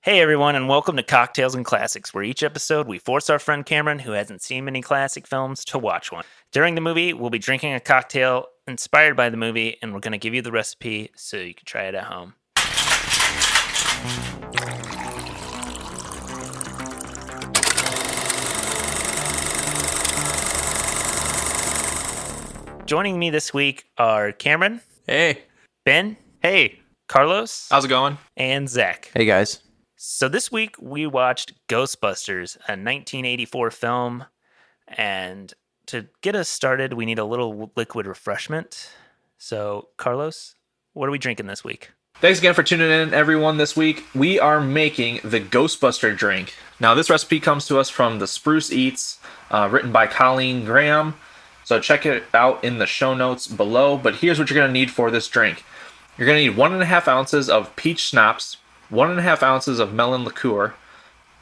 Hey everyone, and welcome to Cocktails and Classics, where each episode we force our friend Cameron, who hasn't seen many classic films, to watch one. During the movie, we'll be drinking a cocktail inspired by the movie, and we're going to give you the recipe so you can try it at home. Joining me this week are Cameron. Hey. Ben. Hey. Carlos. How's it going? And Zach. Hey, guys. So this week we watched Ghostbusters, a 1984 film, and to get us started, we need a little liquid refreshment. So, Carlos, what are we drinking this week? Thanks again for tuning in, everyone. This week, we are making the Ghostbuster drink. Now, this recipe comes to us from the Spruce Eats, written by Colleen Graham. So check it out in the show notes below. But here's what you're going to need for this drink. You're going to need 1.5 ounces of peach schnapps, 1.5 ounces of melon liqueur,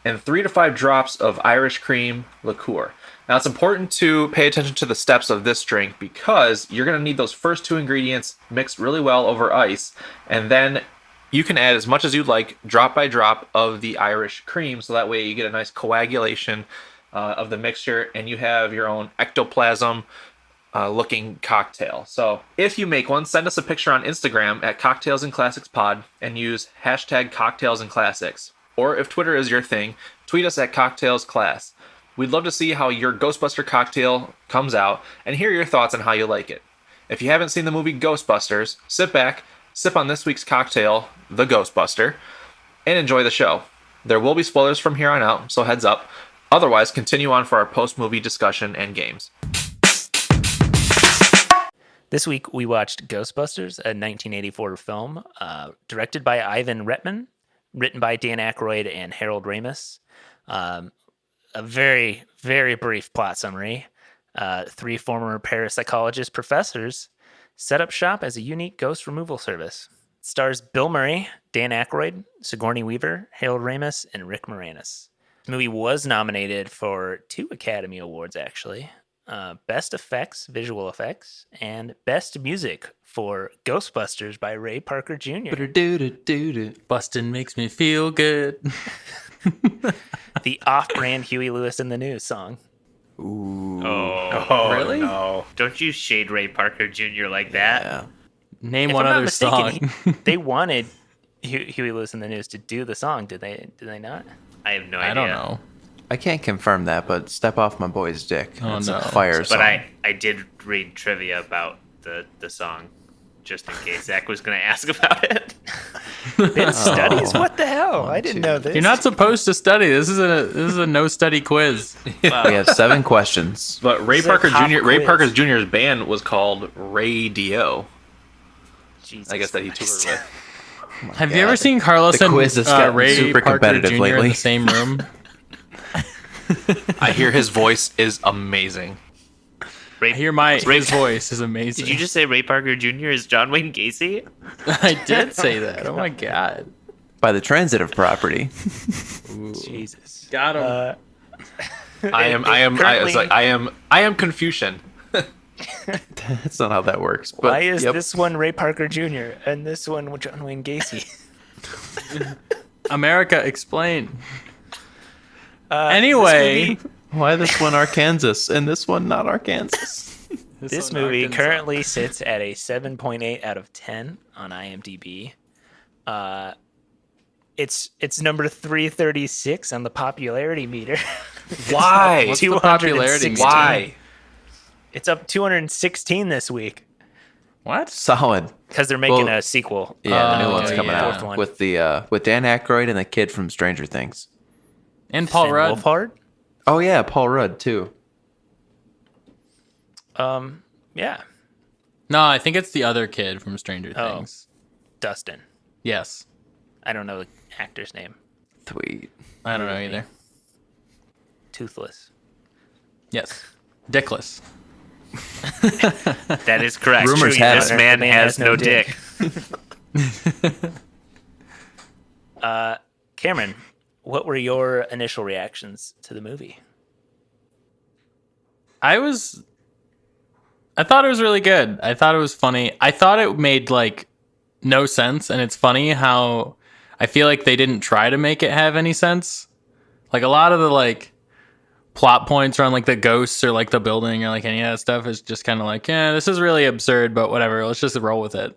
and 3 to 5 drops of Irish cream liqueur. Now, it's important to pay attention to the steps of this drink because you're going to need those first two ingredients mixed really well over ice, and then you can add as much as you'd like, drop by drop, of the Irish cream, so that way you get a nice coagulation of the mixture, and you have your own ectoplasm looking cocktail. So if you make one, send us a picture on Instagram at Cocktails and Classics Pod and use hashtag Cocktails and Classics. Or if Twitter is your thing, tweet us at Cocktails Class. We'd love to see how your Ghostbuster cocktail comes out and hear your thoughts on how you like it. If you haven't seen the movie Ghostbusters, sit back, sip on this week's cocktail, the Ghostbuster, and enjoy the show. There will be spoilers from here on out, so heads up. Otherwise, continue on for our post-movie discussion and games. This week we watched Ghostbusters, a 1984 film, directed by Ivan Reitman, written by Dan Aykroyd and Harold Ramis. A very, very brief plot summary. 3 former parapsychologist professors set up shop as a unique ghost removal service. It stars Bill Murray, Dan Aykroyd, Sigourney Weaver, Harold Ramis, and Rick Moranis. The movie was nominated for 2 Academy Awards, actually. Best Effects, Visual Effects, and Best Music for Ghostbusters by Ray Parker Jr. Bustin' makes me feel good. The off-brand Huey Lewis in the News song. Ooh. Oh, really? No. Don't you shade Ray Parker Jr. like that? Yeah. Name If one I'm not other mistaken, song. they wanted Huey Lewis in the News to do the song. Did they not? I have no idea. I don't know. I can't confirm that, but Step Off My Boy's Dick. Oh, It's no. a fire song. But I did read trivia about the song, just in case Zach was going to ask about it. Ben studies? What the hell? I didn't know this. You're not supposed to study. This is a no study quiz. We have 7 questions. But Ray It's a Parker pop Jr. Ray quiz. Parker Jr.'s band was called Radio. Jesus I guess that he Christ. toured with. Have you ever seen Carlos The and quiz has gotten Ray super Parker competitive Jr. in lately. the same room? I hear his voice is amazing. Ray, I hear his voice is amazing. Did you just say Ray Parker Jr. is John Wayne Gacy? I did say that. Oh my god. By the transitive property. Jesus. Got him. I am Confucian. That's not how that works. But Why is yep. this one Ray Parker Jr. and this one John Wayne Gacy? America, explain. This Anyway, movie- Why this one Arkansas and this one not Arkansas? This one movie Arkansas. currently sits at a 7.8 out of 10 on IMDb. It's number 336 on the popularity meter. Why? What's the popularity meter? Why? It's up 216 this week What? Solid. because they're making Well, a sequel. Yeah, the new Oh, one's coming yeah. Fourth out one. with Dan Aykroyd and the kid from Stranger Things. And Paul Finn Rudd. Wolfhard? Oh yeah, Paul Rudd too. Yeah. No, I think it's the other kid from Stranger Oh. Things. Dustin. Yes. I don't know the actor's name. Sweet. I don't know either. Toothless. Yes. Dickless. That is correct. Rumors True, have this it. man has no dick. Cameron, what were your initial reactions to the movie? I thought it was really good. I thought it was funny. I thought it made like no sense, and it's funny how I feel like they didn't try to make it have any sense. Like a lot of the like plot points around like the ghosts or like the building or like any of that stuff is just kind of like, yeah, this is really absurd, but whatever. Let's just roll with it.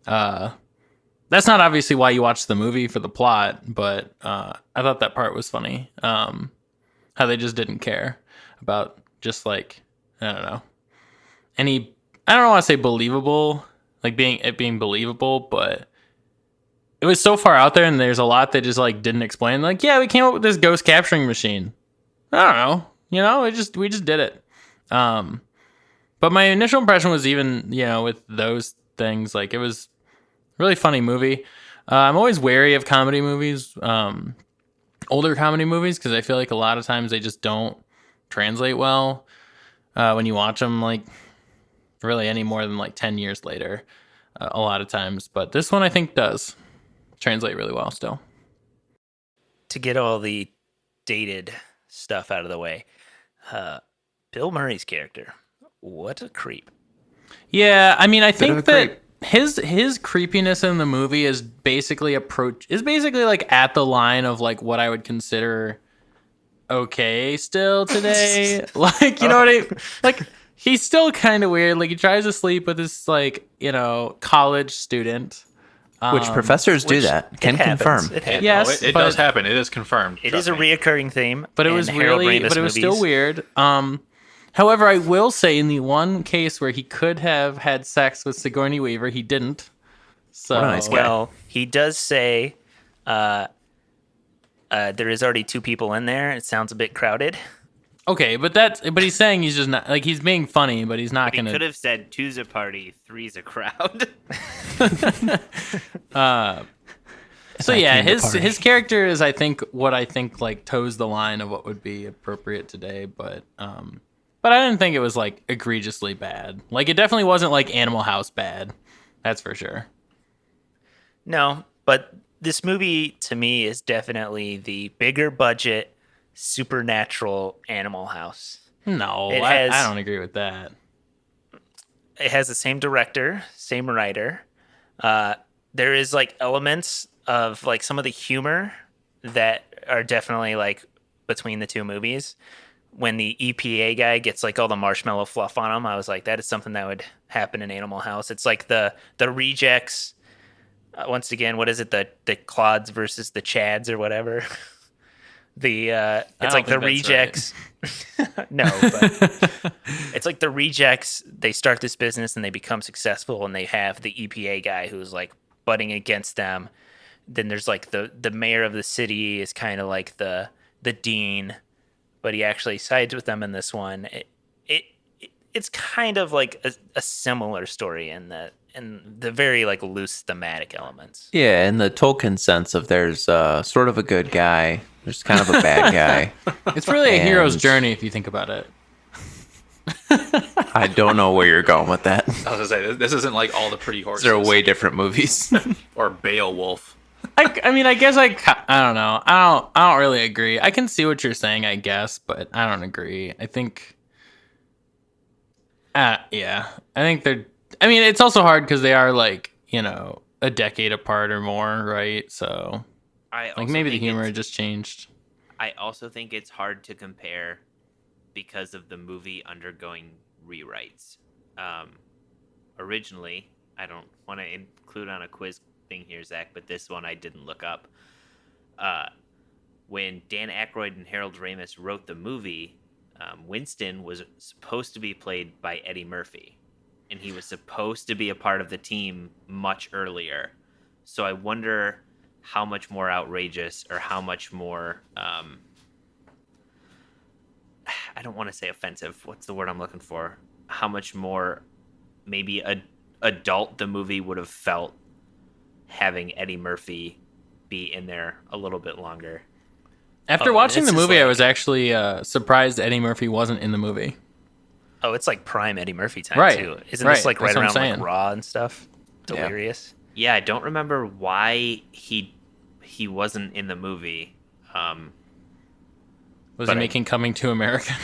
That's not obviously why you watch the movie for the plot, but I thought that part was funny. How they just didn't care about just like, I don't know, I don't want to say believable, like being believable, but it was so far out there, and there's a lot that just like didn't explain. Like, yeah, we came up with this ghost capturing machine. I don't know, we just did it. But my initial impression was even, with those things, like it was a really funny movie. I'm always wary of comedy movies, older comedy movies, because I feel like a lot of times they just don't translate well when you watch them, like really any more than like 10 years later, a lot of times. But this one I think does translate really well still. To get all the dated stuff out of the way, Bill Murray's character, what a creep. Yeah, I mean, I think that his creepiness in the movie is basically like at the line of like what I would consider okay still today. Like, you know what I mean? Like, he's still kind of weird. Like, he tries to sleep with this like, college student. Which professors do that. Can confirm. Yes, it does happen. It is confirmed. It is a reoccurring theme. But it was still weird. However, I will say in the one case where he could have had sex with Sigourney Weaver, he didn't. So, what a nice guy. Well, he does say there is already 2 people in there. It sounds a bit crowded. Okay, but he's saying he's just not, like, he's being funny, but he's not going to. He could have said 2's a party, 3's a crowd. So yeah, his character is, I think, what I think like toes the line of what would be appropriate today, but I didn't think it was like egregiously bad. Like, it definitely wasn't like Animal House bad. That's for sure. No, but this movie to me is definitely the bigger budget supernatural Animal House. No, I don't agree with that. It has the same director, same writer. There is like elements of like some of the humor that are definitely like between the 2 movies. When the EPA guy gets like all the marshmallow fluff on him, I was like, that is something that would happen in Animal House. It's like the rejects. Once again, what is it? The Clods versus the Chads or whatever. It's like the rejects. Right. No, but it's like the rejects. They start this business and they become successful, and they have the EPA guy who's like butting against them. Then there's like the mayor of the city is kind of like the dean, but he actually sides with them in this one. It's kind of like a similar story in the very like loose thematic elements. Yeah, in the Tolkien sense of there's sort of a good guy, there's kind of a bad guy. It's really a hero's journey if you think about it. I don't know where you're going with that. I was gonna say this isn't like All the Pretty Horses. They're way different movies. Or Beowulf. I mean, I guess I don't know. I don't really agree. I can see what you're saying, I guess, but I don't agree. I think, yeah, I think they're. I mean, it's also hard because they are like a decade apart or more, right? So, like maybe the humor just changed. I also think it's hard to compare because of the movie undergoing rewrites. Originally, I don't want to include on a quiz thing here, Zach, but this one I didn't look up. When Dan Aykroyd and Harold Ramis wrote the movie, Winston was supposed to be played by Eddie Murphy, and he was supposed to be a part of the team much earlier. So I wonder how much more outrageous or how much more I don't want to say offensive. What's the word I'm looking for? How much more maybe adult the movie would have felt having Eddie Murphy be in there a little bit longer. After watching the movie, I was actually surprised Eddie Murphy wasn't in the movie. Oh, it's like prime Eddie Murphy time too. Isn't this like right around like Raw and stuff? Delirious. Yeah, I don't remember why he wasn't in the movie. Was he making Coming to America?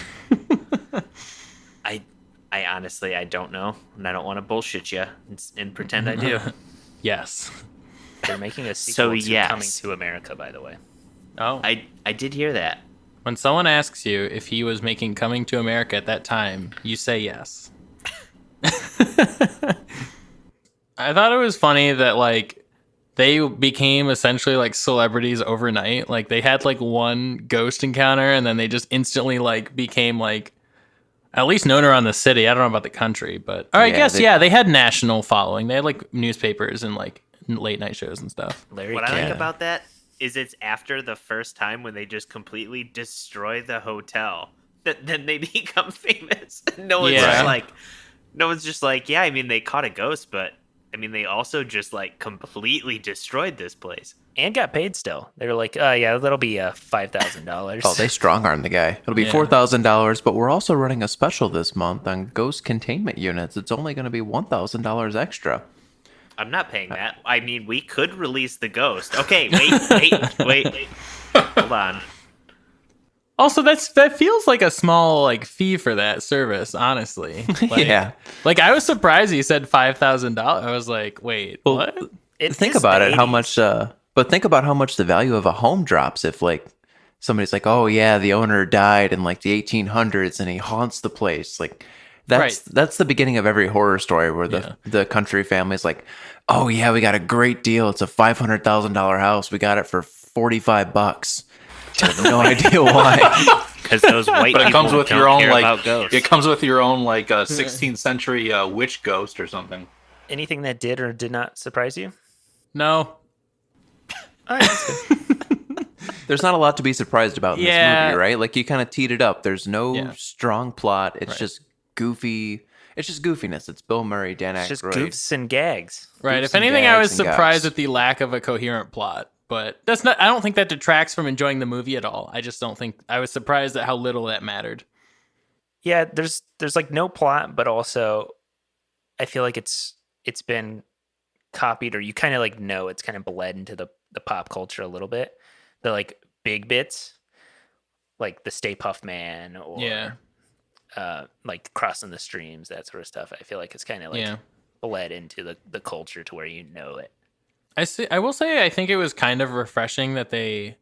I honestly, I don't know, and I don't want to bullshit you and pretend I do. Yes. They're making a sequel So, to yes. Coming to America, by the way. Oh. I did hear that. When someone asks you if he was making Coming to America at that time, you say yes. I thought it was funny that, like, they became essentially, like, celebrities overnight. Like, they had, like, one ghost encounter, and then they just instantly, like, became, like, at least known around the city. I don't know about the country, but... Or I guess, they had national following. They had, like, newspapers and, like, late-night shows and stuff. Larry What I King. like about that is it's after the first time when they just completely destroy the hotel that then they become famous. No one's just like, yeah, I mean, they caught a ghost, but I mean, they also just like completely destroyed this place. And got paid still. They were like, yeah, that'll be $5,000. Oh, they strong-armed the guy. It'll be $4,000, but we're also running a special this month on ghost containment units. It's only going to be $1,000 extra. I'm not paying that. I mean, we could release the ghost. Okay, wait. Hold on. Also, that feels like a small like fee for that service, honestly. Like, Yeah. Like I was surprised he said $5,000. I was like, wait, what? Think about it. How much? But think about how much the value of a home drops if like somebody's like, oh yeah, the owner died in like the 1800s and he haunts the place. Like that's the beginning of every horror story where the country family's like, oh yeah, we got a great deal. It's a $500,000 house. We got it for $45. I have no idea why. Because those white But it people comes with don't your own care like about ghosts. it comes with your own like 16th century witch ghost or something. Anything that did or did not surprise you? No. All right, that's good. There's not a lot to be surprised about in this Yeah. movie, right? Like you kind of teed it up. There's no Yeah. strong plot. It's Right. just goofy. It's just goofiness. It's Bill Murray, Dan It's just Aykroyd. goofs and gags. Right. Goofs If and anything, I was gags and surprised gags. at the lack of a coherent plot. But that's not. I don't think that detracts from enjoying the movie at all. I just don't think. I was surprised at how little that mattered. Yeah, there's like no plot, but also I feel like it's been copied, or you kind of like know it's kind of bled into the pop culture a little bit. The like big bits, like the Stay Puft Man, or like Crossing the Streams, that sort of stuff. I feel like it's kind of like bled into the culture to where you know it. I will say I think it was kind of refreshing that they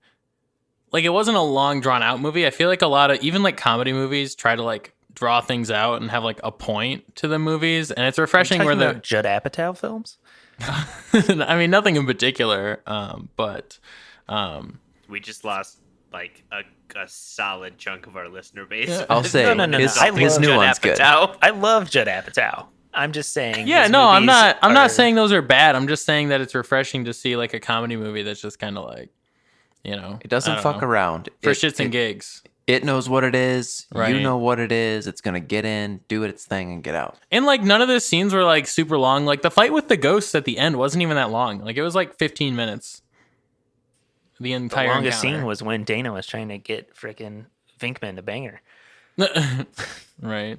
like it wasn't a long drawn out movie. I feel like a lot of even like comedy movies try to like draw things out and have like a point to the movies, and it's refreshing where the Judd Apatow films. I mean nothing in particular, but We just lost like a solid chunk of our listener base. Yeah. I'll say No. his new one's good. I love Judd Apatow. I'm just saying. yeah, his no, I'm movies not are- saying those are bad. I'm just saying that it's refreshing to see like a comedy movie that's just kind of like, you know, It doesn't fuck around. for It- shits and it- gigs. It knows what it is. Right. You know what it is. It's going to get in, do its thing, and get out. And like none of the scenes were like super long. Like the fight with the ghosts at the end wasn't even that long. Like it was like 15 minutes. The The entire longest encounter. scene was when Dana was trying to get frickin' Vinkman to bang her. Right.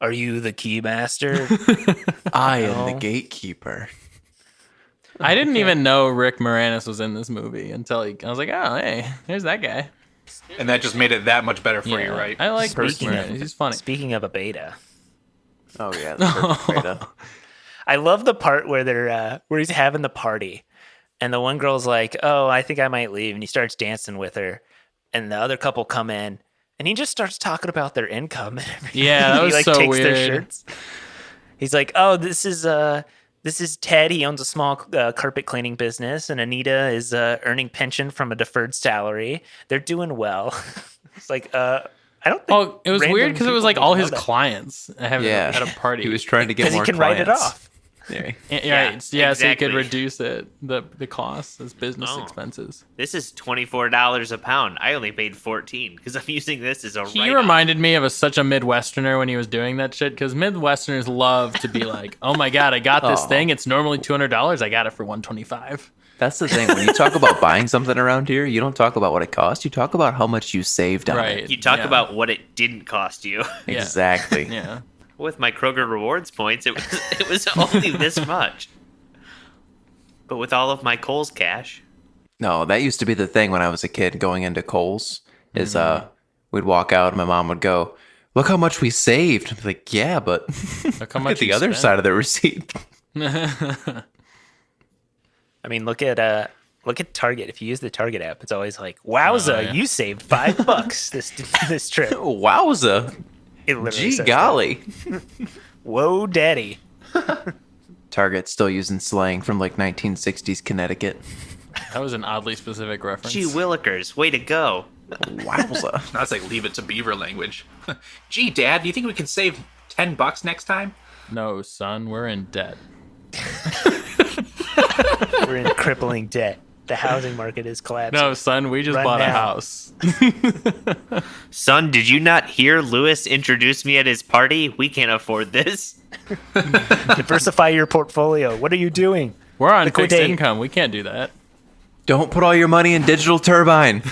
Are you the key master? I am the gatekeeper. I didn't even know Rick Moranis was in this movie until I was like, oh, hey, there's that guy. And that just made it that much better for you, right? I like Rick Speaking Moranis. of- He's funny. Speaking of a beta, Oh, yeah. The perfect beta. I love the part where they're where he's having the party, and the one girl's like, "Oh, I think I might leave," and he starts dancing with her, and the other couple come in, and he just starts talking about their income. And everything. Yeah, that was he like so takes their weird. shirts. He's like, "Oh, this is Ted. He owns a small carpet cleaning business, and Anita is earning pension from a deferred salary. They're doing well." It's like, I don't think. Oh, it was random weird because it was people like need all to know his that. clients at Yeah. a party. He was trying to get because he more can clients. write it off. Yeah. Yeah, so he exactly. could reduce it, the costs as business Oh. expenses. This is $24 a pound. I only paid 14 because I'm using this as a He write-off. reminded me of such a Midwesterner when he was doing that shit, because Midwesterners love to be like, "Oh my god, I got this Aw. thing. It's normally $200. I got it for $125." That's the thing. When you talk about buying something around here, you don't talk about what it costs. You talk about how much you saved on Right. it. You talk Yeah. about what it didn't cost you. Yeah. Exactly. Yeah. With my Kroger rewards points, it was only this much. But with all of my Kohl's cash, No, that used to be the thing when I was a kid going into Kohl's is we'd walk out and my mom would go, "Look how much we saved." I'm like, "Yeah, but Look how look much at the you other spent." side of the receipt." I I mean, look at Target. If you use the Target app, it's always like, "Wowza, yeah. you saved $5 this trip." Wowza. It literally Gee says golly. that. Whoa, daddy. Target's still using slang from like 1960s Connecticut. That was an oddly specific reference. Gee willikers, way to go. Wowza. That's like Leave It to Beaver language. Gee, Dad, do you think we can save $10 next time? No, son, we're in debt. We're in crippling debt. The housing market is collapsing. No, son, we just Run bought a now. house. Son, did you not hear Lewis introduce me at his party? We can't afford this. Diversify your portfolio. What are you doing? We're on fixed Liquidate. income. We can't do that. Don't put all your money in Digital Turbine.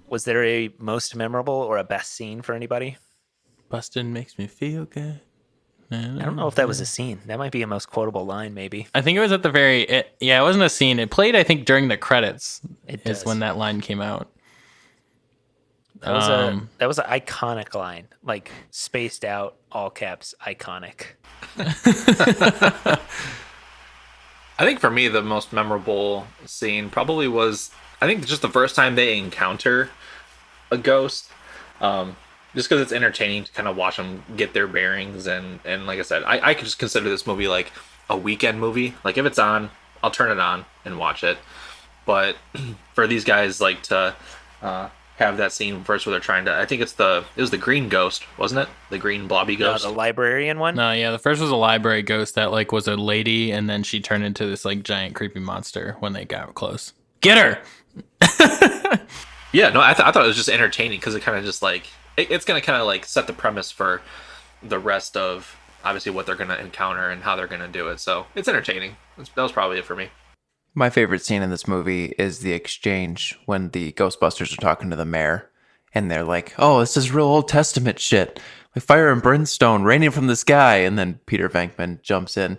Was there a most memorable or a best scene for anybody? Bustin' makes me feel good. I don't know if that was a scene. That might be a most quotable line, maybe. I think it was at the it wasn't a scene. It played, I think, during the credits. It is does. when that line came out. That was an iconic line, like spaced out, all caps, iconic. I think for me, the most memorable scene probably was, I think, just the first time they encounter a ghost. Just because it's entertaining to kind of watch them get their bearings. And like I said, I could just consider this movie like a weekend movie. Like if it's on, I'll turn it on and watch it. But for these guys, like to have that scene first where they're trying to, I think it was the green ghost, wasn't it? The green blobby ghost. The librarian one? No, yeah, the first was a library ghost that like was a lady, and then she turned into this like giant creepy monster when they got close. Get her! Yeah, no, I thought it was just entertaining because it kind of just like, it's going to kind of like set the premise for the rest of obviously what they're going to encounter and how they're going to do it. So it's entertaining. That was probably it for me. My favorite scene in this movie is the exchange when the Ghostbusters are talking to the mayor. And they're like, oh, this is real Old Testament shit. Like fire and brimstone raining from the sky. And then Peter Venkman jumps in.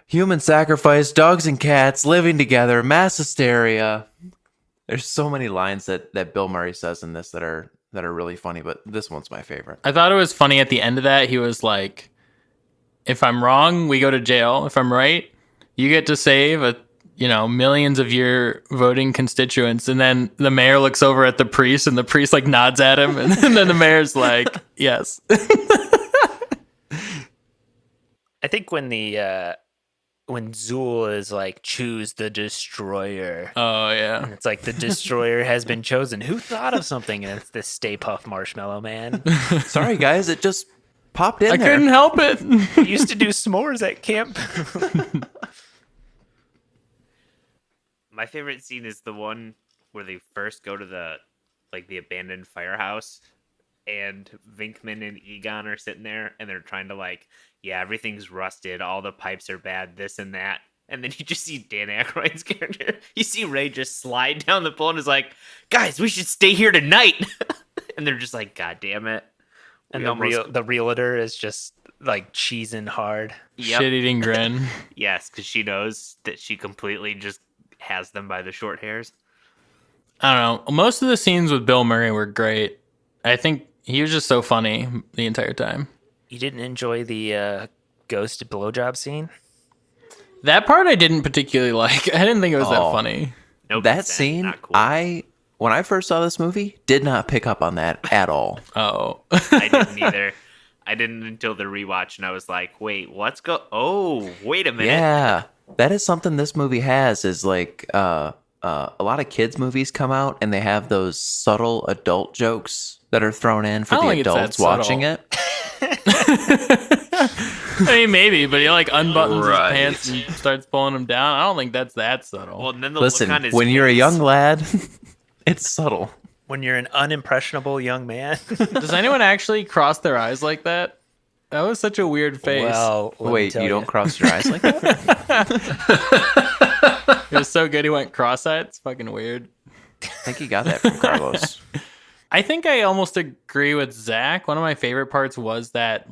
Human sacrifice, dogs and cats living together, mass hysteria. There's so many lines that Bill Murray says in this that are really funny, but this one's my favorite. I thought it was funny at the end of that. He was like, if I'm wrong, we go to jail. If I'm right, you get to save millions of your voting constituents. And then the mayor looks over at the priest, and the priest like nods at him, and then the mayor's like, yes. I think when when Zool is like, choose the destroyer. Oh yeah. And it's like the destroyer has been chosen. Who thought of something? And it's this Stay Puft Marshmallow Man. Sorry, guys, it just popped in I there. couldn't help it. We used to do s'mores at camp. My favorite scene is the one where they first go to the abandoned firehouse, and Vinkman and Egon are sitting there, and they're trying to everything's rusted, all the pipes are bad, this and that. And then you just see Dan Aykroyd's character. You see Ray just slide down the pole and is like, guys, we should stay here tonight. And they're just like, God damn it. And the realtor is just like cheesing hard. Yep. Shit-eating grin. Yes, because she knows that she completely just has them by the short hairs. I don't know. Most of the scenes with Bill Murray were great. I think he was just so funny the entire time. You didn't enjoy the ghost blowjob scene? That part I didn't particularly like. I didn't think it was that funny. Nope, That scene, not cool. when I first saw this movie, did not pick up on that at all. Oh. I didn't either. I didn't until the rewatch, and I was like, wait, oh, wait a minute. Yeah, that is something this movie has, is like a lot of kids movies come out and they have those subtle adult jokes that are thrown in for I don't the think it's that adults watching subtle. it. I mean, maybe, but he unbuttons Right. his pants and starts pulling them down. I don't think that's that subtle. Well, and then the Listen, look on his when you're a face- young lad, it's subtle. When you're an unimpressionable young man? Does anyone actually cross their eyes like that? That was such a weird face. Well, let me Wait, tell you don't cross your eyes like that? It was so good he went cross-eyed. It's fucking weird. I think he got that from Carlos. I think I almost agree with Zach. One of my favorite parts was that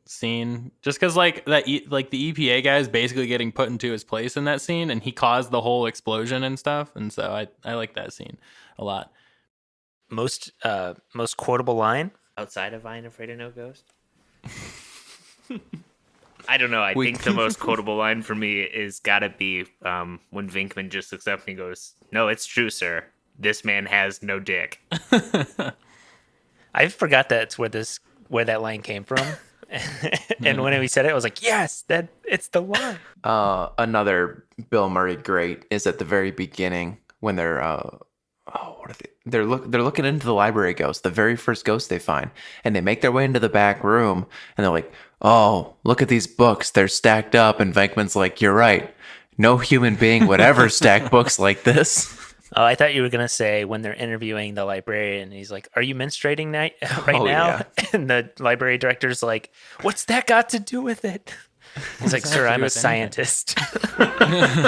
scene, just because the EPA guy is basically getting put into his place in that scene, and he caused the whole explosion and stuff. And so I like that scene a lot. Most quotable line? outside of I Ain't Afraid of No Ghost. I don't know. I think the most quotable line for me is gotta be when Venkman just looks up and he goes, "No, it's true, sir. This man has no dick." I forgot that's where that line came from. And when we said it, I was like, yes, it's the line. Another Bill Murray great is at the very beginning when they're what are they? They're looking into the library ghost, the very first ghost they find, and they make their way into the back room, and they're like, "Oh, look at these books. They're stacked up." And Venkman's like, "You're right. No human being would ever stack books like this." Oh, I thought you were gonna say when they're interviewing the librarian, he's like, "Are you menstruating right now?" Yeah. And the library director's like, "What's that got to do with it?" He's like, "Sir, I'm a scientist."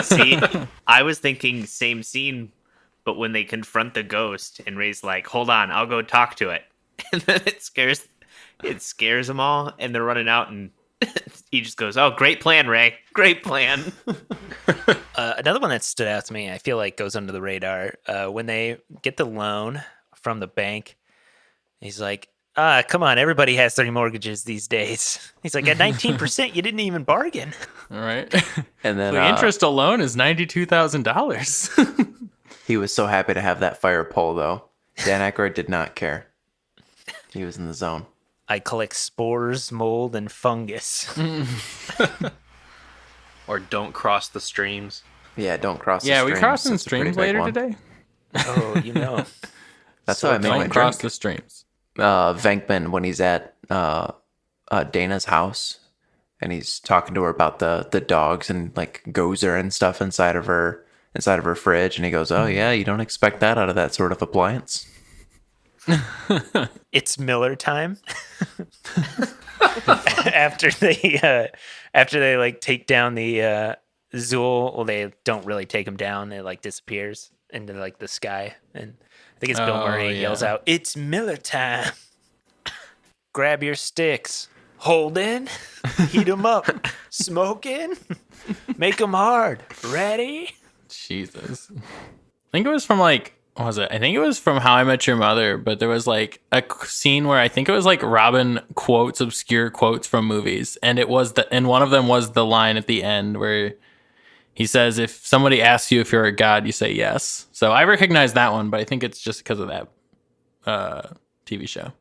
See, I was thinking same scene, but when they confront the ghost and Ray's like, "Hold on, I'll go talk to it," and then it scares them all, and they're running out, and he just goes, "Oh, great plan, Ray, great plan." Another one that stood out to me, I feel like goes under the radar. When they get the loan from the bank, he's like, come on, everybody has 3 mortgages these days. He's like, at 19%, you didn't even bargain. All right. And then The interest alone is $92,000. he was so happy to have that fire pole, though. Dan Aykroyd did not care. He was in the zone. I collect spores, mold, and fungus. Or don't cross the streams. Yeah, don't cross the Yeah, streams. we crossing That's a pretty streams big later one. today. Oh, you know. That's how I make my Don't cross drink. the streams. Venkman, when he's at Dana's house, and he's talking to her about the dogs and like Gozer and stuff inside of her fridge, and he goes, "Oh yeah, you don't expect that out of that sort of appliance." It's Miller time. after they like take down the Zool, well, they don't really take him down. It like disappears into like the sky, and I think it's Bill Murray yells out, "It's Miller time! Grab your sticks, hold in, heat them up, smoking, make them hard, ready." Jesus. I think it was from like, what was it? I think it was from How I Met Your Mother, but there was like a scene where I think it was like Robin quotes obscure quotes from movies, and and one of them was the line at the end where he says, "If somebody asks you if you're a god, you say yes." So I recognize that one, but I think it's just because of that TV show.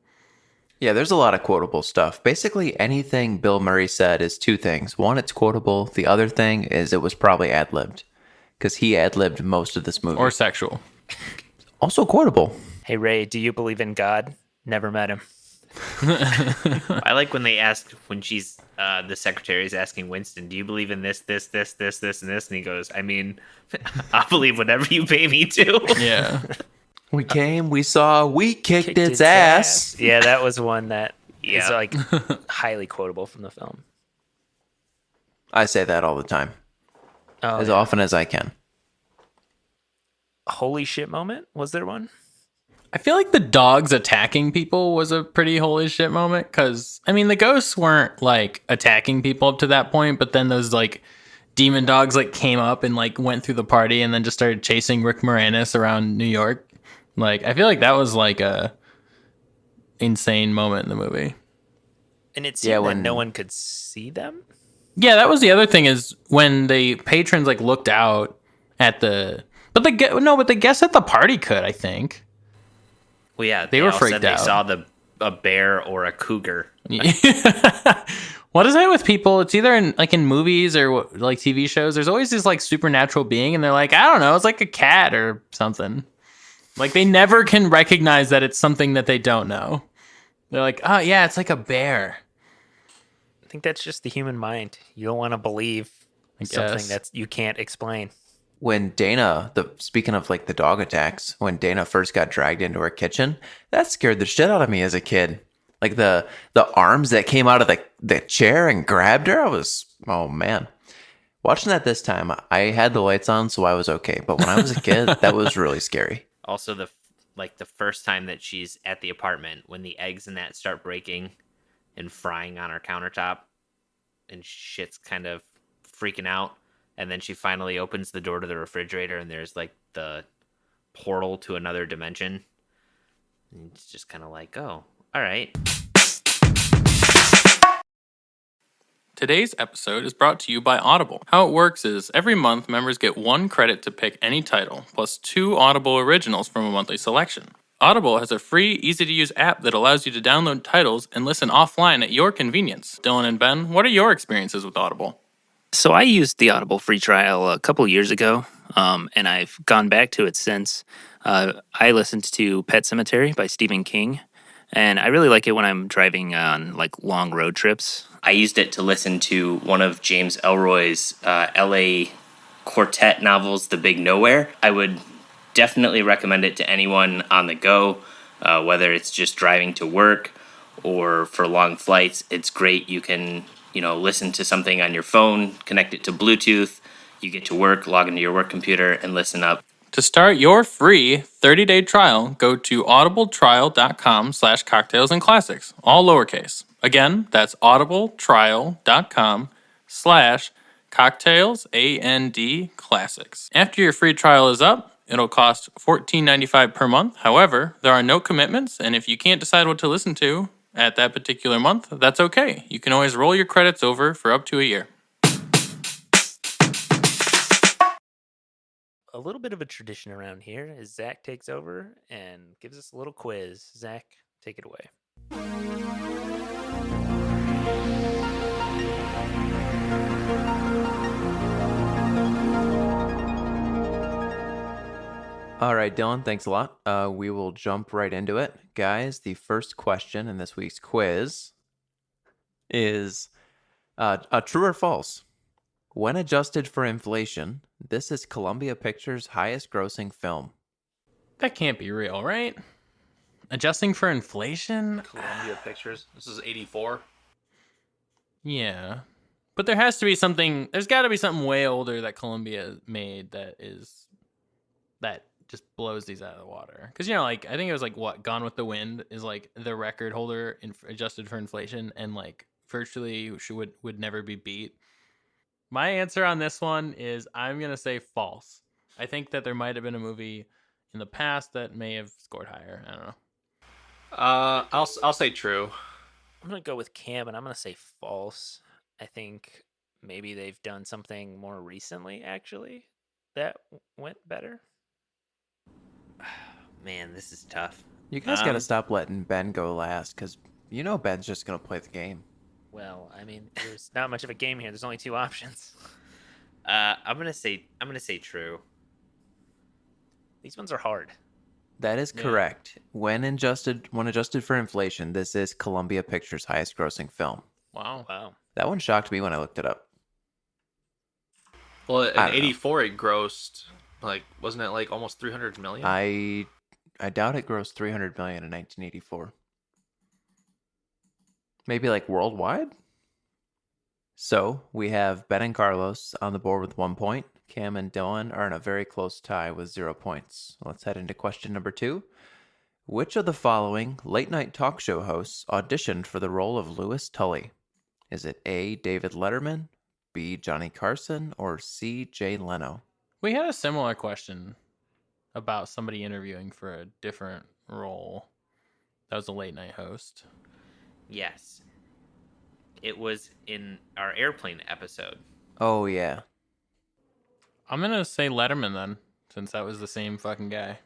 Yeah, there's a lot of quotable stuff. Basically, anything Bill Murray said is 2 things. One, it's quotable. The other thing is it was probably ad-libbed, because he ad-libbed most of this movie. Or sexual. Also quotable. Hey Ray, do you believe in God? Never met him. I like when she's the secretary is asking Winston, "Do you believe in this, and this?" And he goes, "I mean, I'll believe whatever you pay me to." Yeah. We came, we saw, we kicked its ass. Yeah, that was one that is Yeah. like highly quotable from the film. I say that all the time, Oh, as yeah. often as I can. Holy shit moment? Was there one? I feel like the dogs attacking people was a pretty holy shit moment, because, I mean, the ghosts weren't, like, attacking people up to that point, but then those, like, demon dogs, like, came up and, like, went through the party and then just started chasing Rick Moranis around New York. Like, I feel like that was, like, a insane moment in the movie. And it seemed that no one could see them? Yeah, that was the other thing, is when the patrons, like, looked out at the... But the guests at the party could, I think. Well, yeah, They were all freaked said out. They saw a bear or a cougar. What is it with people? It's either in movies or like TV shows. There's always this like supernatural being, and they're like, I don't know, it's like a cat or something. Like they never can recognize that it's something that they don't know. They're like, oh yeah, it's like a bear. I think that's just the human mind. You don't want to believe something guess. that you can't explain. When Dana, speaking of like the dog attacks, when Dana first got dragged into her kitchen, that scared the shit out of me as a kid. Like the arms that came out of the chair and grabbed her, oh man. Watching that this time, I had the lights on, so I was okay. But when I was a kid, that was really scary. Also, the first time that she's at the apartment, when the eggs and that start breaking and frying on her countertop, and shit's kind of freaking out. And then she finally opens the door to the refrigerator, and there's like the portal to another dimension. And it's just kind of like, oh, all right. Today's episode is brought to you by Audible. How it works is every month members get 1 credit to pick any title, plus 2 Audible originals from a monthly selection. Audible has a free, easy-to-use app that allows you to download titles and listen offline at your convenience. Dylan and Ben, what are your experiences with Audible? So I used the Audible free trial a couple years ago, and I've gone back to it since. I listened to Pet Cemetery by Stephen King, and I really like it when I'm driving on like long road trips. I used it to listen to one of James Ellroy's LA quartet novels, The Big Nowhere. I would definitely recommend it to anyone on the go, whether it's just driving to work or for long flights. It's great. You can, listen to something on your phone, connect it to Bluetooth. You get to work, log into your work computer, and listen up. To start your free 30-day trial, go to audibletrial.com/cocktailsandclassics, all lowercase. Again, that's audibletrial.com/cocktailsandclassics. After your free trial is up, it'll cost $14.95 per month. However, there are no commitments, and if you can't decide what to listen to at that particular month, that's okay. You can always roll your credits over for up to a year. A little bit of a tradition around here is Zach takes over and gives us a little quiz. Zach, take it away. All right, Dylan, thanks a lot. We will jump right into it. Guys, the first question in this week's quiz is a true or false. When adjusted for inflation, this is Columbia Pictures' highest grossing film. That can't be real, right? Adjusting for inflation? Columbia Pictures. This is 84. Yeah. But there has to be something, there's got to be something way older that Columbia made that just blows these out of the water. Because, I think it was Gone with the Wind is the record holder adjusted for inflation and virtually would never be beat. My answer on this one is I'm going to say false. I think that there might have been a movie in the past that may have scored higher. I don't know. I'll say true. I'm going to go with Cam, and I'm going to say false. I think maybe they've done something more recently, actually, that went better. Man, this is tough. You guys got to stop letting Ben go last, because Ben's just going to play the game. Well, I mean, there's not much of a game here. There's only 2 options. I'm gonna say true. These ones are hard. That is correct. When adjusted for inflation, this is Columbia Pictures' highest grossing film. Wow. That one shocked me when I looked it up. Well, in 84 it grossed wasn't it almost 300 million? I doubt it grossed 300 million in 1984. Maybe worldwide? So we have Ben and Carlos on the board with 1 point. Cam and Dylan are in a very close tie with 0 points. Let's head into question number 2. Which of the following late-night talk show hosts auditioned for the role of Louis Tully? Is it A, David Letterman, B, Johnny Carson, or C, Jay Leno? We had a similar question about somebody interviewing for a different role. That was a late night host. Yes. It was in our airplane episode. Oh, yeah. I'm going to say Letterman then, since that was the same fucking guy.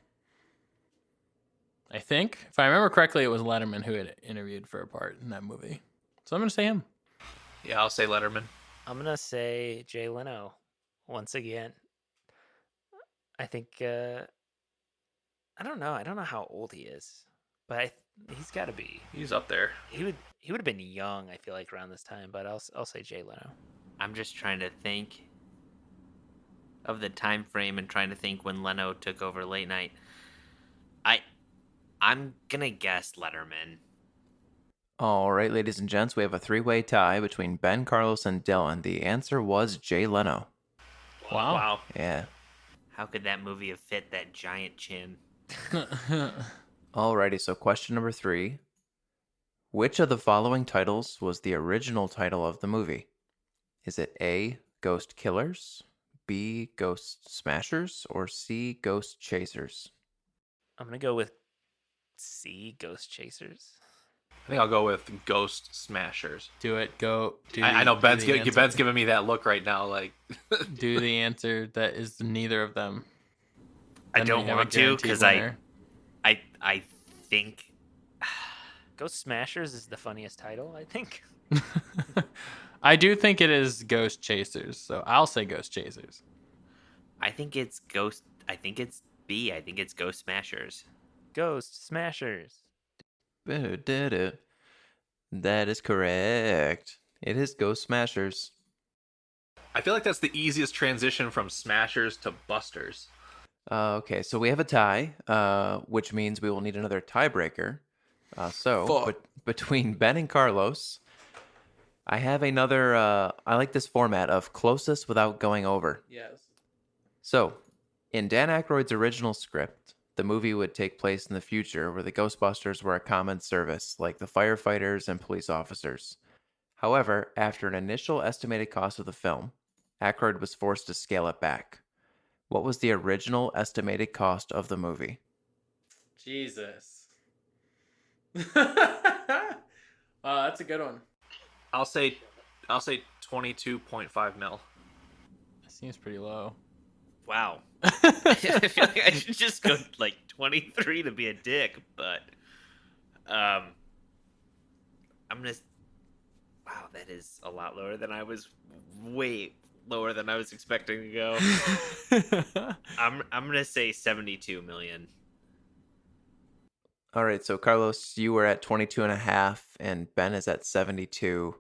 I think. If I remember correctly, it was Letterman who had interviewed for a part in that movie. So I'm going to say him. Yeah, I'll say Letterman. I'm going to say Jay Leno once again. I think, I don't know. I don't know how old he is, but he's got to be. He's up there. He would have been young, I feel like, around this time, but I'll say Jay Leno. I'm just trying to think of the time frame and trying to think when Leno took over late night. I'm gonna guess Letterman. All right, ladies and gents, we have a 3-way tie between Ben, Carlos, and Dylan. The answer was Jay Leno. Wow. Yeah. How could that movie have fit that giant chin? Alrighty, so question number 3. Which of the following titles was the original title of the movie? Is it A, Ghost Killers, B, Ghost Smashers, or C, Ghost Chasers? I'm going to go with C, Ghost Chasers. I think I'll go with Ghost Smashers. Do it. Go. I know Ben's do the answer. Ben's giving me that look right now. Like, Do the answer that is neither of them. I Then don't we have a want to guaranteed because winner. I think Ghost Smashers is the funniest title, I think. I do think it is Ghost Chasers, so I'll say Ghost Chasers. I think it's Ghost. I think it's B. I think it's Ghost Smashers. Ghost Smashers. Did it. That is correct. It is Ghost Smashers. I feel like that's the easiest transition from Smashers to Busters. Okay, so we have a tie, which means we will need another tiebreaker. Between Ben and Carlos, I have another. I like this format of closest without going over. Yes. So, in Dan Aykroyd's original script, the movie would take place in the future where the Ghostbusters were a common service, like the firefighters and police officers. However, after an initial estimated cost of the film, Aykroyd was forced to scale it back. What was the original estimated cost of the movie? Jesus. That's a good one. I'll say 22.5 mil. That seems pretty low. Wow. I feel like I should just go like 23 to be a dick, but I'm gonna. Wow, that is a lot lower than I was. Way lower than I was expecting to go. I'm gonna say 72 million. All right, so Carlos, you were at 22 and a half, and Ben is at 72.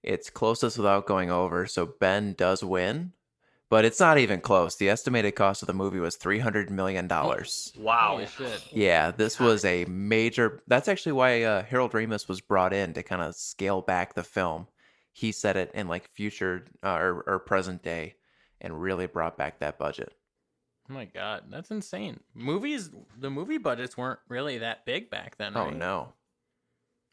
It's closest without going over, so Ben does win, but it's not even close. The estimated cost of the movie was $300 million. Wow. Holy shit. Yeah, this was a major. That's actually why Harold Ramis was brought in to kind of scale back the film. He said it in like future or present day, and really brought back that budget. Oh my god, that's insane. The movie budgets weren't really that big back then, Oh right? no,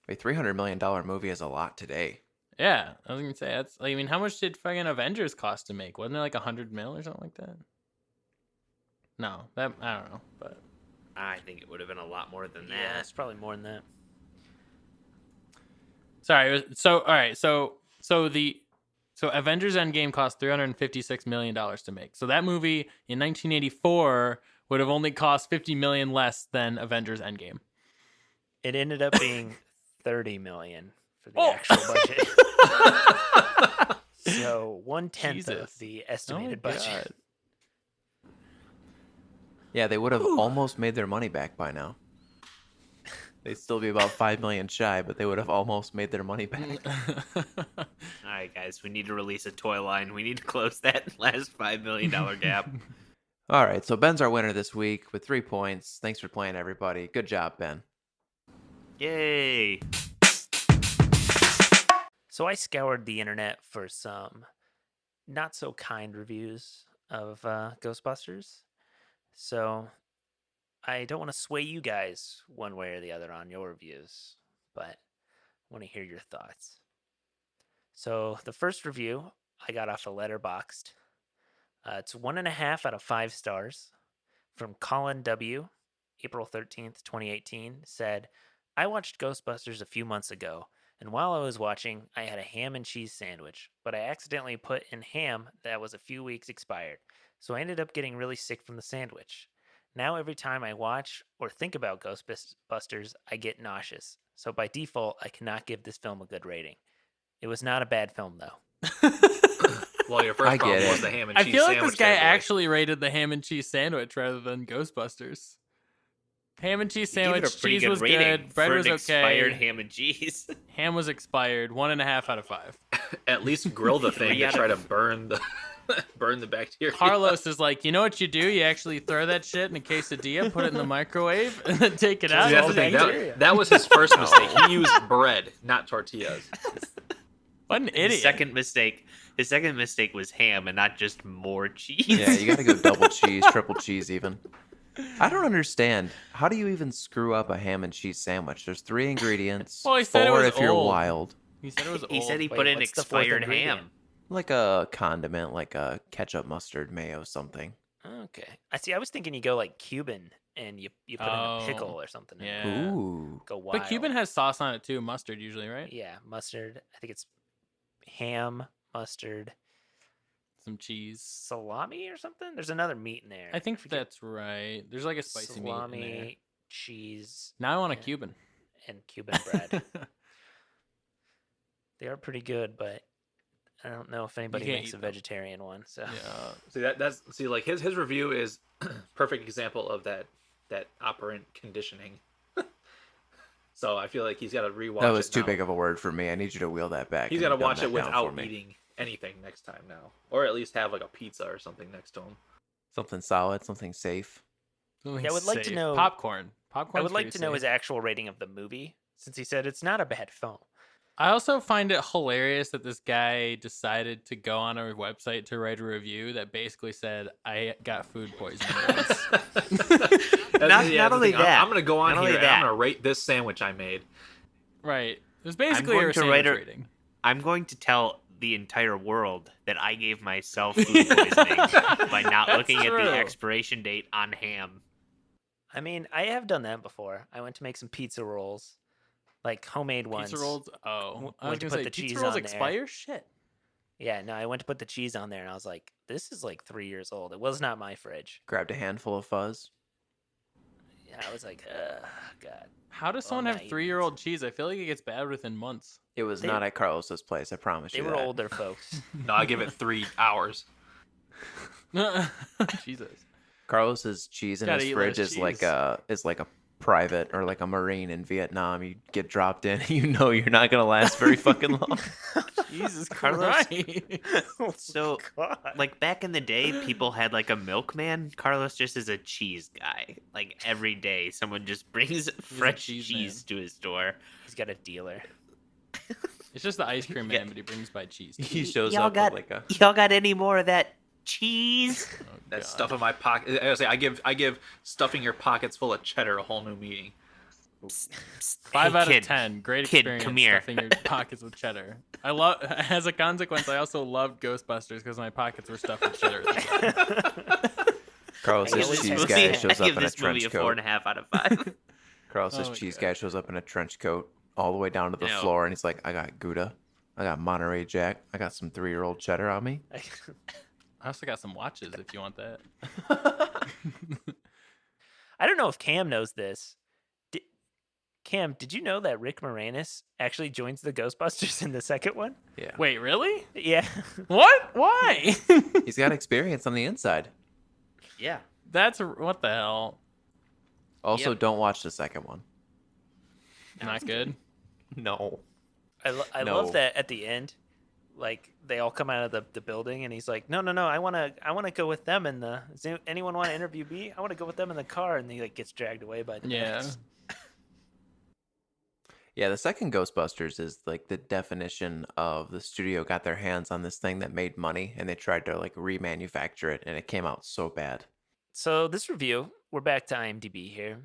a $300 million movie is a lot today. Yeah, I was gonna say that's. I mean, how much did fucking Avengers cost to make? Wasn't it like 100 mil or something like that? No, that I don't know, but I think it would have been a lot more than that. Yeah, it's probably more than that. sorry. It was, so all right, so Avengers Endgame cost $356 million to make. So that movie in 1984 would have only cost $50 million less than Avengers Endgame. It ended up being 30 million for the actual budget. So 1/10 of Jesus. the Oh my estimated budget. God. Yeah, they would have almost made their money back by now. They'd still be about 5 million shy, but they would have almost made their money back. All right, guys, we need to release a toy line. We need to close that last $5 million gap. All right, so Ben's our winner this week with 3 points. Thanks for playing, everybody. Good job, Ben. Yay! So I scoured the internet for some not so kind reviews of Ghostbusters. So I don't want to sway you guys one way or the other on your reviews, but I want to hear your thoughts. So the first review I got off of Letterboxd. It's 1.5 out of 5 stars from Colin W. April 13th, 2018, said, I watched Ghostbusters a few months ago, and while I was watching, I had a ham and cheese sandwich, but I accidentally put in ham that was a few weeks expired, so I ended up getting really sick from the sandwich. Now every time I watch or think about Ghostbusters, I get nauseous, so by default, I cannot give this film a good rating. It was not a bad film, though. Well, your first I get problem it. was the ham and I cheese feel like sandwich this guy there, boy. actually rated the ham and cheese sandwich rather than Ghostbusters. Ham and cheese sandwich, cheese was good, bread for was an expired okay, ham and cheese. ham was expired. 1.5 out of 5. At least grill the thing to try to burn the bacteria. Carlos is like, you know what you do? You actually throw that shit in a quesadilla, put it in the microwave, and then take it out. See, that's the thing. That was his first mistake. He used bread, not tortillas. What an idiot! His second mistake was ham and not just more cheese. Yeah, you gotta go double cheese, triple cheese even. I don't understand. How do you even screw up a ham and cheese sandwich? There's 3 ingredients. Well, he said it 4 was if you're old. wild. He said it was He old. said he Wait, put in what's the fourth expired ingredient? ham. Like a condiment, like a ketchup, mustard, mayo, something. Okay. I see. I was thinking you go like Cuban and you put in a pickle or something. In yeah. there. Ooh. Go wild. But Cuban has sauce on it too, mustard usually, right? Yeah, mustard. I think it's ham, mustard, Some cheese. salami or something. There's another meat in there. I think forget. that's right. There's like a spicy meat in there. Salami, cheese, Now I want a Cuban. and Cuban bread. They are pretty good, but I don't know if anybody can't makes eat a them. vegetarian one. So Yeah. See like his review is perfect example of that operant conditioning. So I feel like he's got to rewatch. That was it too now. big of a word for me. I need you to wheel that back. He's and got to dumb watch that it down for without me. eating anything next time now, or at least have like a pizza or something next to him. Something solid, something safe. Something Yeah, I would like to safe. know- popcorn. I Popcorn. would like to know his actual rating of the movie, since he said it's not a bad film. I also find it hilarious that this guy decided to go on our website to write a review that basically said, "I got food poisoning." once." Not only that. I'm gonna go on Not here only and that. I'm gonna rate this sandwich I made. Right. It was basically going a to write sandwich a- rating. I'm going to tell the entire world that I gave myself food poisoning by not looking at true. the expiration date on ham. I mean, I have done that before. I went to make some pizza rolls, like homemade ones. Pizza rolls. Oh, I was went to gonna put say the pizza cheese rolls on there. expire. Shit. Yeah, no, I went to put the cheese on there, and I was like, "This is like 3 years old." It was not my fridge. Grabbed a handful of fuzz. Yeah, I was like, God. How does someone now have you 3-year-old cheese? I feel like it gets bad within months. It was They- not at Carlos's place. I promise They you were that. older folks. No, I give it 3 hours. Jesus. Carlos's cheese in Gotta his eat fridge less is like cheese. a private or like a Marine in Vietnam. You get dropped in, you know you're not gonna last very fucking long. Jesus Carlos- Christ. So, like back in the day, people had like a milkman. Carlos just is a cheese guy. Like every day, someone just brings fresh cheese cheese to his door. He's got a dealer. It's just the ice cream man, but he brings by cheese. too. He shows Y'all up got with like a y'all got any more of that cheese? Oh, That God. stuff in my pocket. I give stuffing your pockets full of cheddar a whole new meaning. 5 Hey, out kid, of 10. Great kid, experience come here. stuffing your pockets with cheddar. I love. As a consequence, I also loved Ghostbusters because my pockets were stuffed with cheddar. Carlos's I give cheese this guy movie- shows I up give in a this movie trench a coat. 4.5 out of 5. Carlos's Oh my cheese God. guy shows up in a trench coat all the way down to the No. floor, and he's like, "I got Gouda, I got Monterey Jack, I got some 3-year-old cheddar on me." I also got some watches if you want that. I don't know if Cam knows this. Cam, did you know that Rick Moranis actually joins the Ghostbusters in the second one? Yeah, Wait, really? Yeah. What? Why? he's got experience on the inside. Yeah. That's what the hell? Also, Yep. don't watch the second one. Not good. No. I No. love that at the end, like they all come out of the building, and he's like, "No, I wanna go with them in the. Does anyone want to interview me? I want to go with them in the car," and he like gets dragged away by the Yeah. bus. Yeah, the second Ghostbusters is like the definition of the studio got their hands on this thing that made money, and they tried to like remanufacture it, and it came out so bad. So this review, we're back to IMDb here.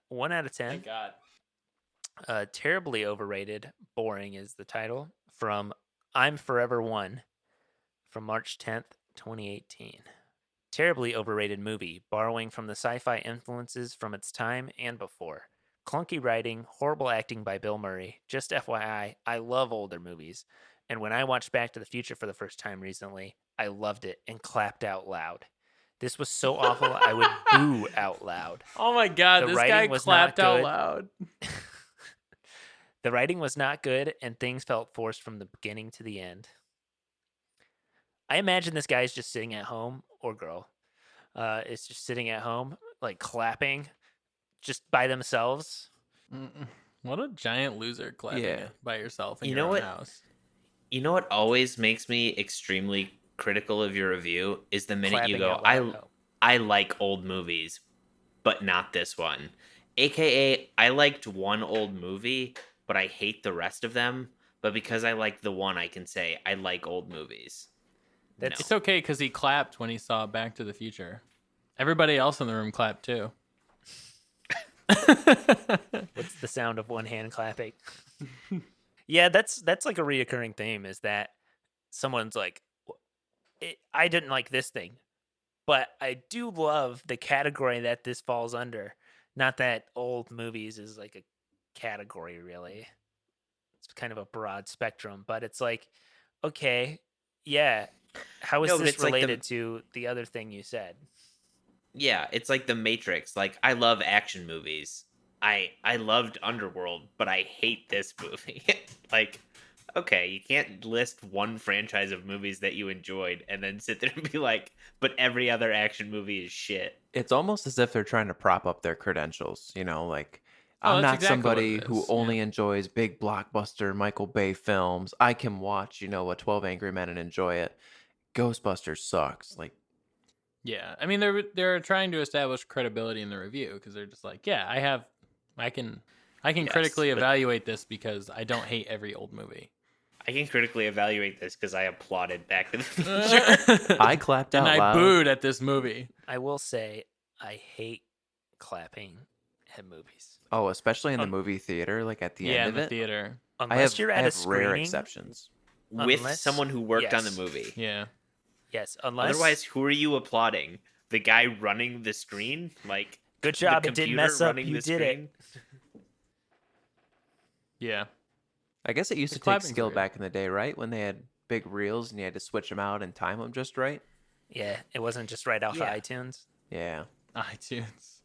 1 out of 10. Thank God. Terribly overrated, boring is the title from I'm Forever One from March 10th, 2018. Terribly overrated movie, borrowing from the sci-fi influences from its time and before. Clunky writing, horrible acting by Bill Murray. Just FYI, I love older movies, and when I watched Back to the Future for the first time recently, I loved it and clapped out loud. This was so awful, I would boo out loud. Oh my God, The this writing guy was clapped not out good. loud. The writing was not good, and things felt forced from the beginning to the end. I imagine this guy's just sitting at home, or girl, is just sitting at home, like clapping, just by themselves. Mm-mm. What a giant loser clapping Yeah. it by yourself in You your know own what? house. You know what always makes me extremely critical of your review is the minute you Clapping go, out loud. I like old movies, but not this one. AKA, I liked one old movie, but I hate the rest of them. But because I like the one, I can say I like old movies. That's- It's okay because he clapped when he saw Back to the Future. Everybody else in the room clapped too. What's the sound of one hand clapping? Yeah, that's like a reoccurring theme. Is that someone's like, I didn't like this thing, But I do love the category that this falls under. Not that old movies is like a category, really. It's kind of a broad spectrum, but it's like, okay, yeah. How is No, but this it's like related to the other thing you said? yeah, it's like the Matrix. Like I love action movies. I loved Underworld, but I hate this movie. Like, okay, you can't list one franchise of movies that you enjoyed and then sit there and be like, but every other action movie is shit. It's almost as if they're trying to prop up their credentials, like Oh, I'm that's not exactly what somebody it who is. only Yeah. enjoys big blockbuster Michael Bay films. I can watch, a 12 Angry Men and enjoy it. Ghostbusters sucks. Like, Yeah, I mean they're trying to establish credibility in the review because they're just like, yeah, I can Yes, critically but evaluate this because I don't hate every old movie. I can critically evaluate this because I applauded Back to the Future. I clapped And out I loud. booed at this movie. I will say I hate clapping at movies. Oh, especially in the movie theater, like at the Yeah, end in of the it. theater. Unless you're I at a have rare screening. exceptions. With Unless- someone who worked on the yes. movie. Yeah. Yes, unless Otherwise, who are you applauding? The guy running the screen? Like, good the job, it didn't computer mess up. running You the did it. screen? Yeah. I guess it used The to take clapping's skill weird. back in the day, right? When they had big reels and you had to switch them out and time them just right. Yeah, it wasn't just right off Yeah. of iTunes. Yeah. iTunes.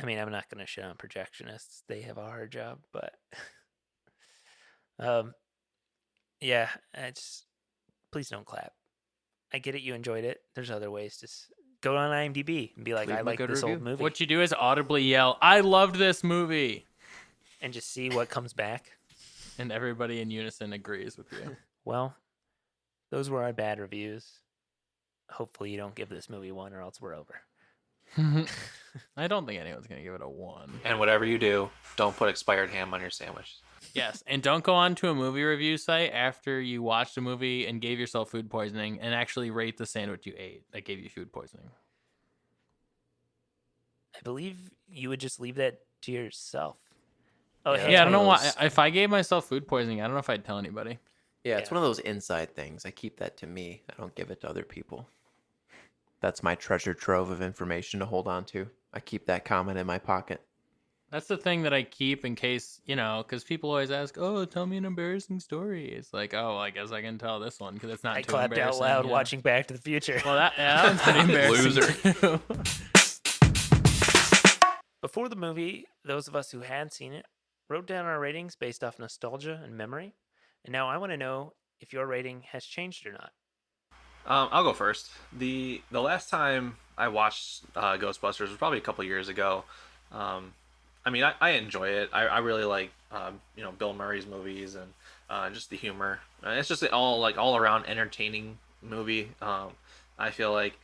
I mean, I'm not going to shit on projectionists. They have a hard job, but yeah, please don't clap. I get it. You enjoyed it. There's other ways to go on IMDb and be like, Leave I 'em a like good this old review. movie, What you do is audibly yell, "I loved this movie," and just see what comes back. and everybody in unison agrees with you. Well, those were our bad reviews. Hopefully, you don't give this movie one, or else we're over. I don't think anyone's gonna give it a 1. And whatever you do, don't put expired ham on your sandwich. Yes, and don't go on to a movie review site after you watched a movie and gave yourself food poisoning and actually rate the sandwich you ate that gave you food poisoning. I believe you would just leave that to yourself. Oh, Yeah, hey, Yeah, I don't know why. those- If I gave myself food poisoning, I don't know if I'd tell anybody. Yeah, it's Yeah. one of those inside things. I keep that to me. I don't give it to other people. That's my treasure trove of information to hold on to. I keep that comment in my pocket. That's the thing that I keep in case, because people always ask, "Oh, tell me an embarrassing story." It's like, oh, I guess I can tell this one because it's not I too clapped out embarrassing. loud yeah. watching Back to the Future. Well, that one's pretty embarrassing. Too. Before the movie, those of us who had seen it wrote down our ratings based off nostalgia and memory. And now I want to know if your rating has changed or not. I'll go first. The last time I watched Ghostbusters was probably a couple years ago. I mean, I enjoy it. I really like Bill Murray's movies and just the humor. It's just all around entertaining movie. I feel like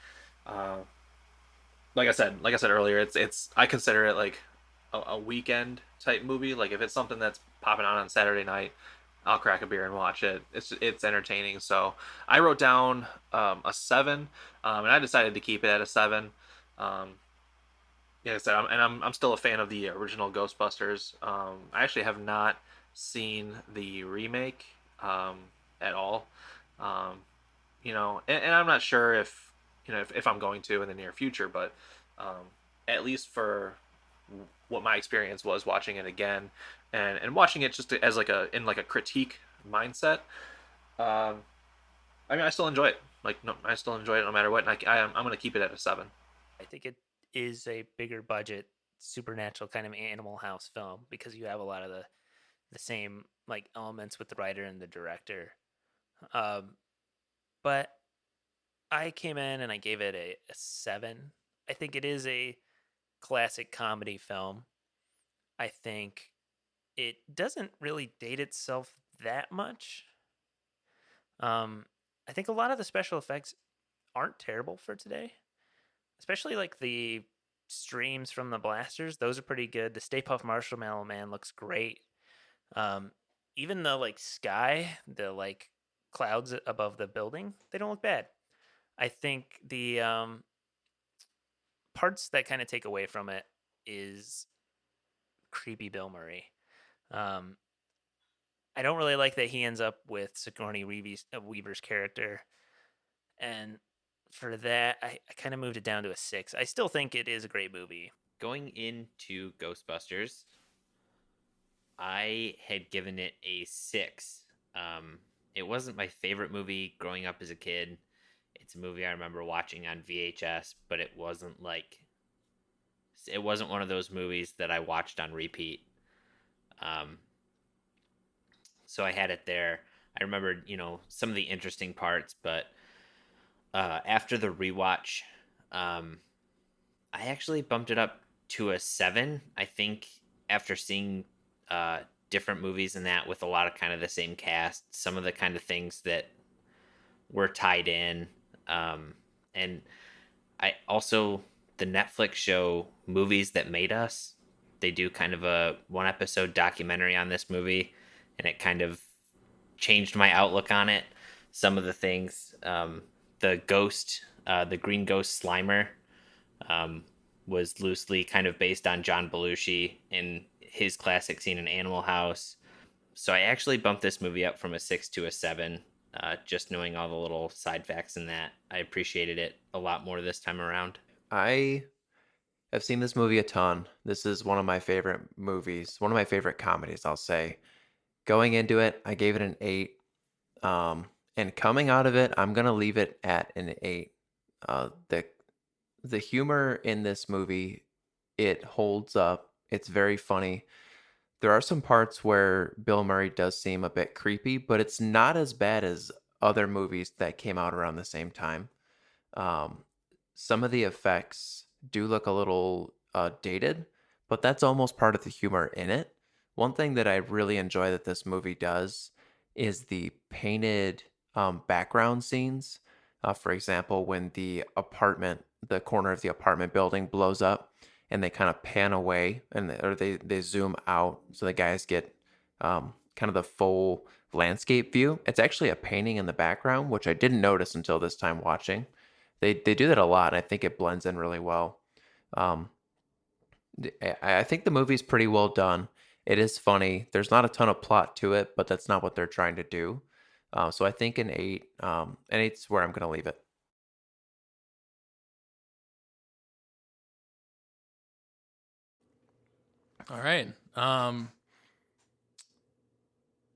I said earlier, it's I consider it like a weekend type movie. Like if it's something that's popping on Saturday night, I'll crack a beer and watch it. It's entertaining. So I wrote down a 7, and I decided to keep it at a 7. Yeah, I said, I'm still a fan of the original Ghostbusters. I actually have not seen the remake at all. And I'm not sure if I'm going to in the near future, but at least for what my experience was watching it again and watching it just as in a critique mindset. I mean, I still enjoy it. I still enjoy it no matter what. And I'm going to keep it at a 7. I think it is a bigger budget, supernatural kind of Animal House film because you have a lot of the same like elements with the writer and the director. But I came in and I gave it a 7. I think it is a classic comedy film. I think it doesn't really date itself that much. I think a lot of the special effects aren't terrible for today, especially like the streams from the blasters. Those are pretty good. The Stay Puft Marshmallow Man looks great. Even the like sky, the like clouds above the building, they don't look bad. I think the parts that kind of take away from it is creepy Bill Murray. I don't really like that he ends up with Sigourney Weaver's character, and for that, I kind of moved it down to a 6. I still think it is a great movie. Going into Ghostbusters, I had given it a 6. It wasn't my favorite movie growing up as a kid. It's a movie I remember watching on VHS, but it wasn't one of those movies that I watched on repeat. Um, so I had it there. I remembered, some of the interesting parts, but after the rewatch, um, I actually bumped it up to a 7. I think after seeing different movies in that with a lot of kind of the same cast, some of the kind of things that were tied in, and I also the Netflix show Movies That Made Us. They do kind of a 1 episode documentary on this movie, and it kind of changed my outlook on it. Some of the things, the ghost, the green ghost Slimer, was loosely kind of based on John Belushi in his classic scene in Animal House. So I actually bumped this movie up from a 6 to a 7, just knowing all the little side facts in that. I appreciated it a lot more this time around. I have seen this movie a ton. This is one of my favorite movies, one of my favorite comedies, I'll say. Going into it, I gave it an 8. And coming out of it, I'm going to leave it at an 8. The humor in this movie, it holds up. It's very funny. There are some parts where Bill Murray does seem a bit creepy, but it's not as bad as other movies that came out around the same time. Um, some of the effects do look a little dated, but that's almost part of the humor in it. One thing that I really enjoy that this movie does is the painted background scenes. For example, when the corner of the apartment building blows up and they kind of pan away or they zoom out so the guys get kind of the full landscape view. It's actually a painting in the background, which I didn't notice until this time watching. They do that a lot, and I think it blends in really well. Um, I think the movie's pretty well done. It is funny. There's not a ton of plot to it, but that's not what they're trying to do. So I think an 8. An 8's where I'm going to leave it. All right.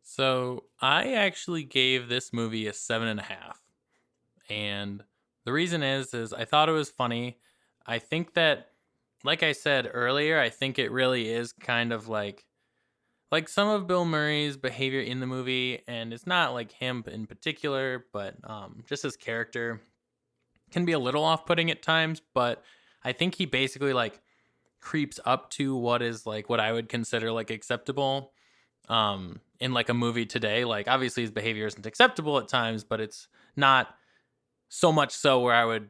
So I actually gave this movie a 7.5. And the reason is I thought it was funny. I think that, like I said earlier, I think it really is kind of like some of Bill Murray's behavior in the movie, and it's not like him in particular, but just his character can be a little off-putting at times. But I think he basically creeps up to what is what I would consider acceptable in a movie today. Obviously his behavior isn't acceptable at times, but it's not so much so where I would,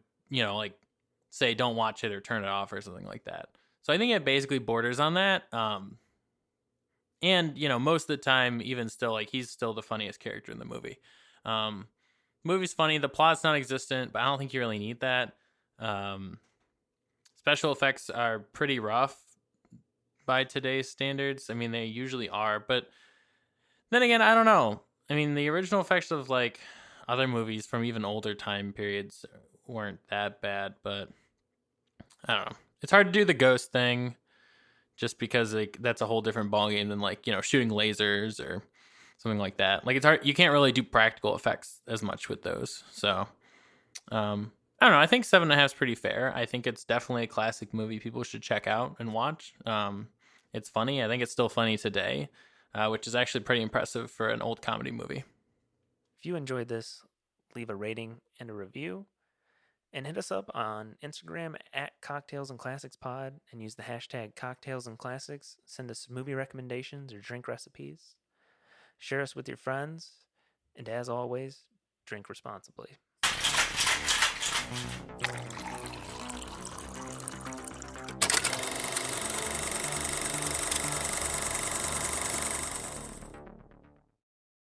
say don't watch it or turn it off or something like that. So I think it basically borders on that. And, most of the time, even still, he's still the funniest character in the movie. Movie's funny. The plot's non-existent, but I don't think you really need that. Special effects are pretty rough by today's standards. I mean, they usually are, but then again, I don't know. I mean, the original effects of other movies from even older time periods weren't that bad, but I don't know. It's hard to do the ghost thing just because that's a whole different ballgame than shooting lasers or something like that. It's hard. You can't really do practical effects as much with those. So I don't know. I think 7.5 is pretty fair. I think it's definitely a classic movie people should check out and watch. It's funny. I think it's still funny today, which is actually pretty impressive for an old comedy movie. If you enjoyed this, leave a rating and a review. And hit us up on Instagram at Cocktails and Classics Pod and use the hashtag Cocktails and Classics. Send us movie recommendations or drink recipes. Share us with your friends. And as always, drink responsibly.